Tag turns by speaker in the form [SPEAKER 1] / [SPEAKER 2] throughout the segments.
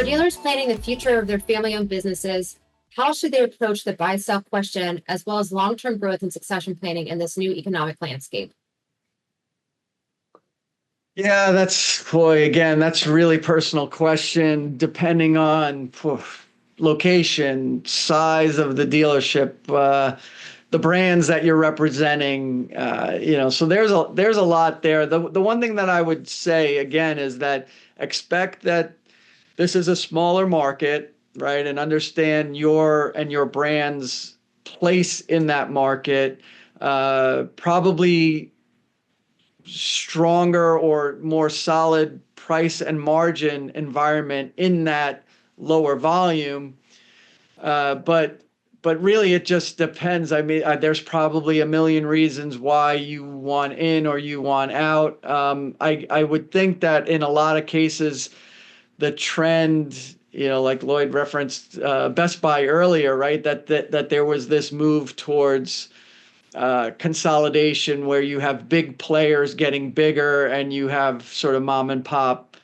[SPEAKER 1] dealers planning the future of their family-owned businesses, how should they approach the buy-sell question, as well as long-term growth and succession planning in this new economic landscape?
[SPEAKER 2] Yeah, that's a really personal question, depending on location, size of the dealership, the brands that you're representing. So there's a lot there. The one thing that I would say again is that expect that this is a smaller market, right? And understand your brand's place in that market. Probably stronger or more solid price and margin environment in that lower volume. But really, it just depends. I mean, there's probably a million reasons why you want in or you want out. I would think that in a lot of cases, the trend, like Lloyd referenced Best Buy earlier, right? That there was this move towards consolidation where you have big players getting bigger and you have sort of mom and pop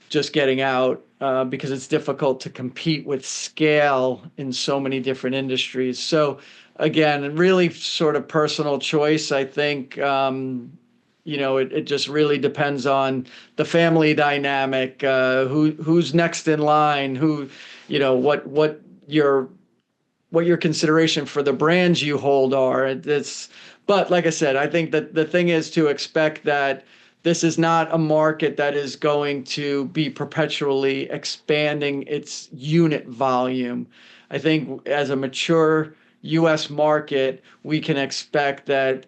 [SPEAKER 2] just getting out because it's difficult to compete with scale in so many different industries. So again, really sort of personal choice. I think, it just really depends on the family dynamic, who's next in line, what your consideration for the brands you hold are. But like I said, I think that the thing is to expect that this is not a market that is going to be perpetually expanding its unit volume. I think as a mature U.S. market, we can expect that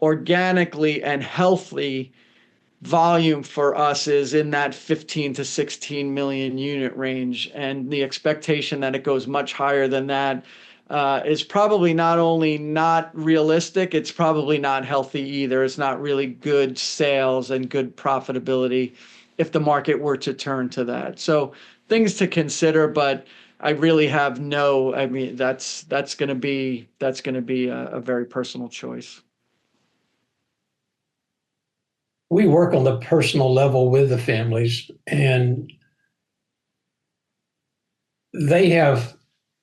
[SPEAKER 2] organically and healthy volume for us is in that 15 to 16 million unit range. And the expectation that it goes much higher than that is probably not only not realistic, it's probably not healthy either. It's not really good sales and good profitability if the market were to turn to that. So things to consider, but I really have that's going to be a very personal choice.
[SPEAKER 3] We work on the personal level with the families, and they have,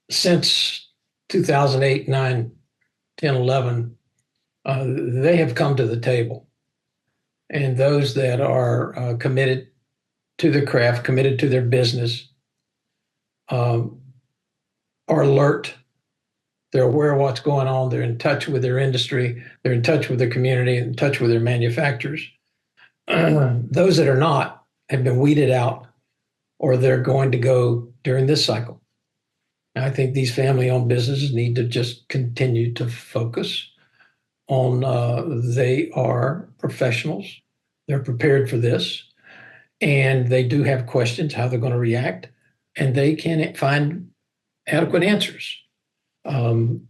[SPEAKER 3] since 2008, 9, 10, 11, they have come to the table. And those that are committed to the craft, committed to their business, are alert. They're aware of what's going on. They're in touch with their industry. They're in touch with their community, in touch with their manufacturers. Those that are not have been weeded out, or they're going to go during this cycle. And I think these family-owned businesses need to just continue to focus on they are professionals. They're prepared for this, and they do have questions how they're going to react, and they can find adequate answers. And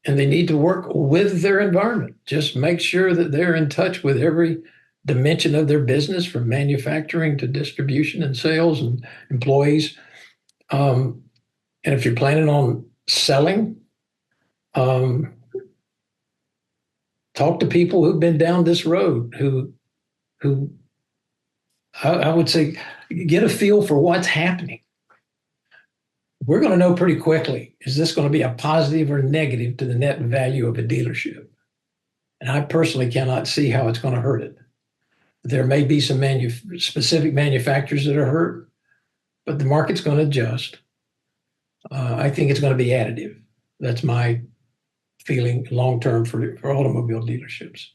[SPEAKER 3] they need to work with their environment. Just make sure that they're in touch with every dimension of their business, from manufacturing to distribution and sales and employees. And if you're planning on selling, talk to people who've been down this road, who I would say get a feel for what's happening. We're going to know pretty quickly, is this going to be a positive or negative to the net value of a dealership? And I personally cannot see how it's going to hurt it. There may be some specific manufacturers that are hurt, but the market's going to adjust. I think it's going to be additive. That's my feeling long-term for automobile dealerships.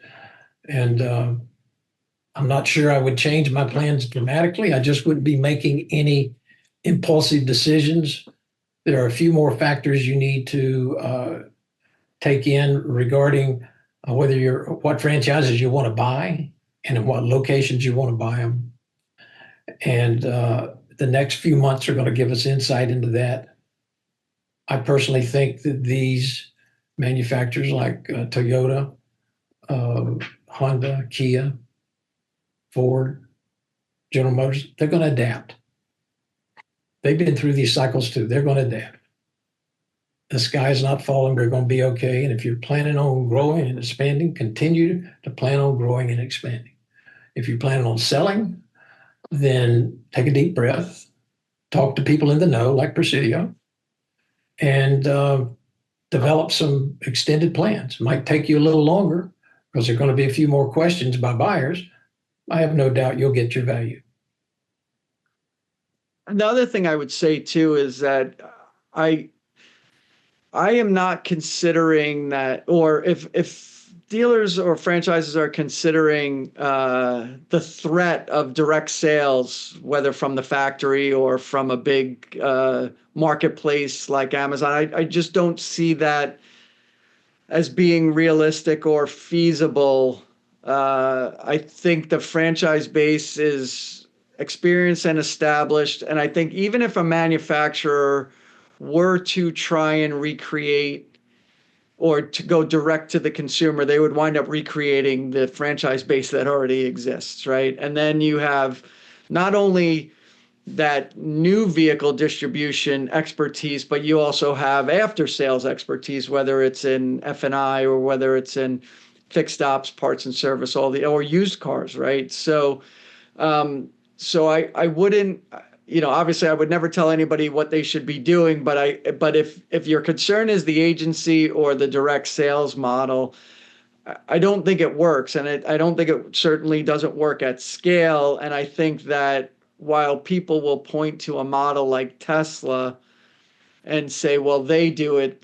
[SPEAKER 3] And I'm not sure I would change my plans dramatically. I just wouldn't be making any impulsive decisions. There are a few more factors you need to take in regarding what franchises you want to buy and in what locations you want to buy them. And the next few months are going to give us insight into that. I personally think that these manufacturers like Toyota, Honda, Kia, Ford, General Motors, they're going to adapt. They've been through these cycles too. They're going to adapt. The sky is not falling. They're going to be okay. And if you're planning on growing and expanding, continue to plan on growing and expanding. If you're planning on selling, then take a deep breath talk to people in the know, like Presidio, and develop some extended plans. Might take you a little longer because there are going to be a few more questions by buyers. I have no doubt you'll get your value.
[SPEAKER 2] The other thing I would say too is that I am not considering that, or if dealers or franchises are considering the threat of direct sales, whether from the factory or from a big marketplace like Amazon, I just don't see that as being realistic or feasible. I think the franchise base is experienced and established, and I think even if a manufacturer were to try and recreate or to go direct to the consumer, they would wind up recreating the franchise base that already exists, right? And then you have not only that new vehicle distribution expertise, but you also have after sales expertise, whether it's in F&I or whether it's in fixed ops, parts and service, or used cars, right? So I wouldn't, obviously I would never tell anybody what they should be doing, but if your concern is the agency or the direct sales model, I don't think it works. And I don't think it certainly doesn't work at scale. And I think that while people will point to a model like Tesla and say, well, they do it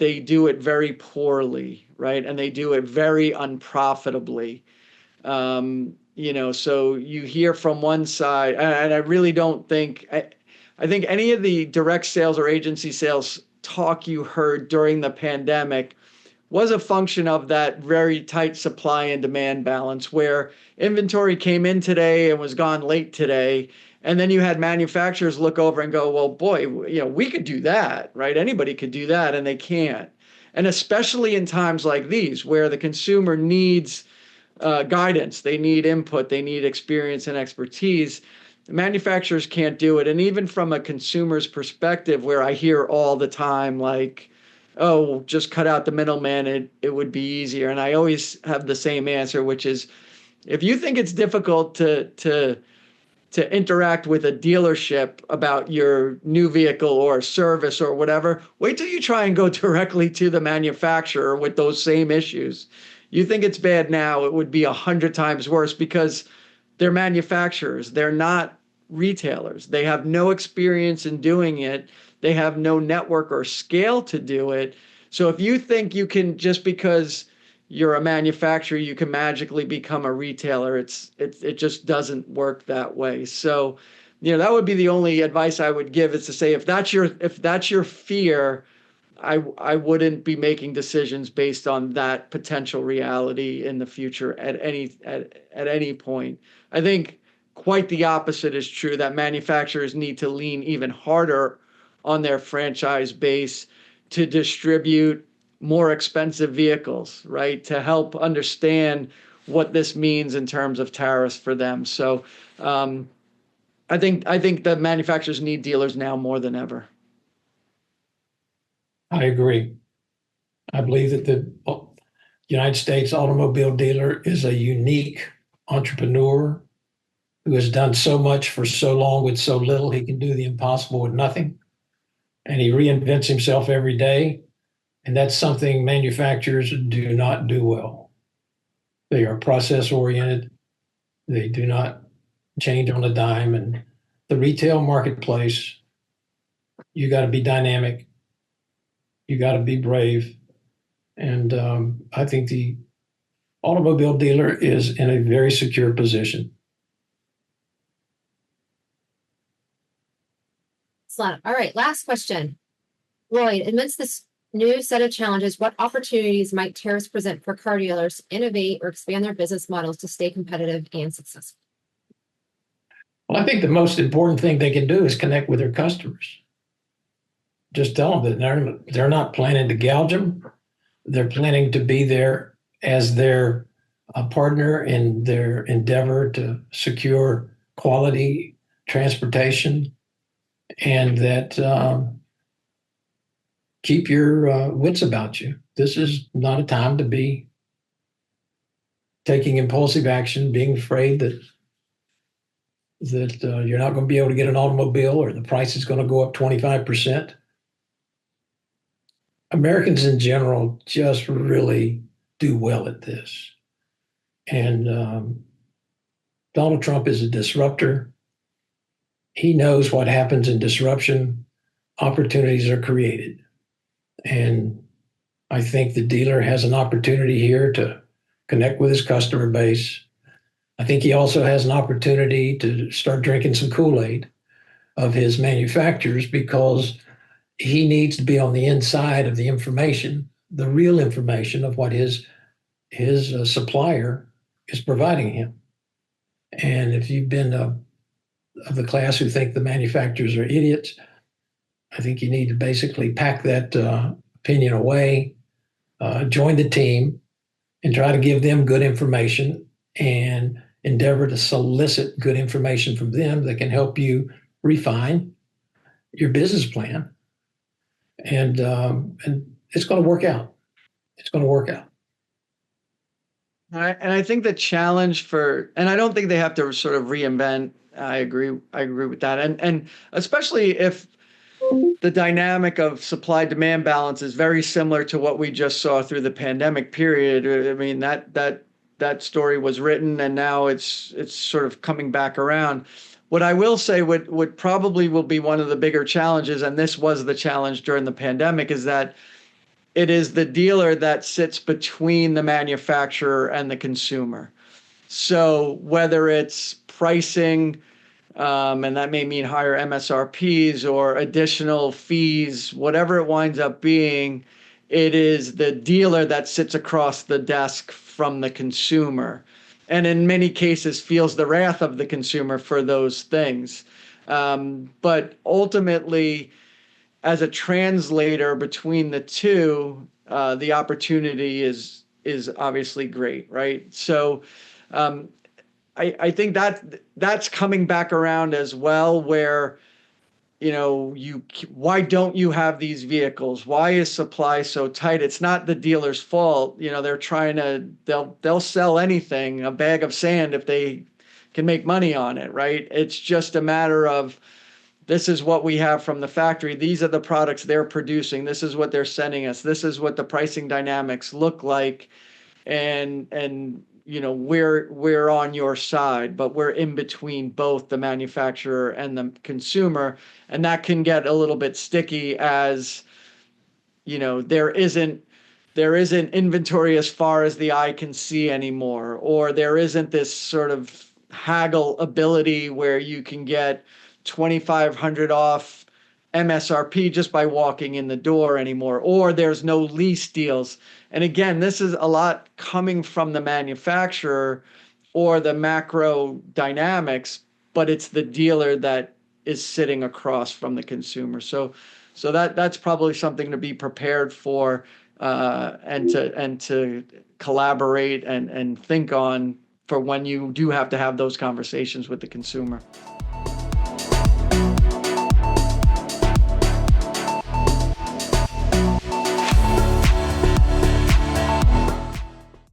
[SPEAKER 2] very poorly, right? And they do it very unprofitably. So you hear from one side, and I really don't think, I think any of the direct sales or agency sales talk you heard during the pandemic was a function of that very tight supply and demand balance where inventory came in today and was gone late today. And then you had manufacturers look over and go, well, boy, we could do that, right? Anybody could do that, and they can't. And especially in times like these where the consumer needs guidance, they need input, they need experience and expertise. Manufacturers can't do it. And even from a consumer's perspective, where I hear all the time, like, oh, just cut out the middleman, it would be easier. And I always have the same answer, which is, if you think it's difficult to interact with a dealership about your new vehicle or service or whatever, wait till you try and go directly to the manufacturer with those same issues. You think it's bad now, it would be 100 times worse because they're manufacturers. They're not retailers. They have no experience in doing it. They have no network or scale to do it. So if you think you can, just because you're a manufacturer, you can magically become a retailer, it just doesn't work that way. So, that would be the only advice I would give, is to say, if that's your fear, I wouldn't be making decisions based on that potential reality in the future at any point. I think quite the opposite is true, that manufacturers need to lean even harder on their franchise base to distribute more expensive vehicles, right? To help understand what this means in terms of tariffs for them. So I think the manufacturers need dealers now more than ever.
[SPEAKER 3] I agree. I believe that the United States automobile dealer is a unique entrepreneur who has done so much for so long with so little. He can do the impossible with nothing. And he reinvents himself every day. And that's something manufacturers do not do well. They are process oriented. They do not change on a dime. And the retail marketplace, you got to be dynamic. You got to be brave. And I think the automobile dealer is in a very secure position.
[SPEAKER 1] All right, last question. Lloyd, amidst this new set of challenges, what opportunities might tariffs present for car dealers to innovate or expand their business models to stay competitive and successful?
[SPEAKER 3] Well, I think the most important thing they can do is connect with their customers. Just tell them that they're not planning to gouge them. They're planning to be there as their partner in their endeavor to secure quality transportation, and that keep your wits about you. This is not a time to be taking impulsive action, being afraid that that you're not going to be able to get an automobile or the price is going to go up 25%. Americans in general just really do well at this. And Donald Trump is a disruptor. He knows what happens in disruption. Opportunities are created. And I think the dealer has an opportunity here to connect with his customer base. I think he also has an opportunity to start drinking some Kool-Aid of his manufacturers, because he needs to be on the inside of the information, the real information of what his supplier is providing him. And if you've been of the class who think the manufacturers are idiots, I think you need to basically pack that opinion away, join the team, and try to give them good information and endeavor to solicit good information from them that can help you refine your business plan. And it's going to work out. It's going to work out.
[SPEAKER 2] And I think the challenge and I don't think they have to sort of reinvent. I agree with that. And especially if the dynamic of supply demand balance is very similar to what we just saw through the pandemic period. I mean, that story was written and now it's sort of coming back around. What I will say would probably will be one of the bigger challenges, and this was the challenge during the pandemic, is that it is the dealer that sits between the manufacturer and the consumer. So whether it's pricing, and that may mean higher MSRPs or additional fees, whatever it winds up being, it is the dealer that sits across the desk from the consumer, and in many cases feels the wrath of the consumer for those things. But ultimately, as a translator between the two, the opportunity is obviously great, right? So I think that's coming back around as well, where, you know, why don't you have these vehicles? Why is supply so tight? It's not the dealer's fault. You know, they'll sell anything, a bag of sand, if they can make money on it, right? It's just a matter of, this is what we have from the factory. These are the products they're producing. This is what they're sending us. This is what the pricing dynamics look like. And you know, we're on your side, but we're in between both the manufacturer and the consumer. And that can get a little bit sticky, as, you know, there isn't inventory as far as the eye can see anymore, or there isn't this sort of haggle ability where you can get 2,500 off MSRP just by walking in the door anymore, or there's no lease deals. And again, this is a lot coming from the manufacturer or the macro dynamics, but it's the dealer that is sitting across from the consumer. So that's probably something to be prepared for, and to collaborate and think on for when you do have to have those conversations with the consumer.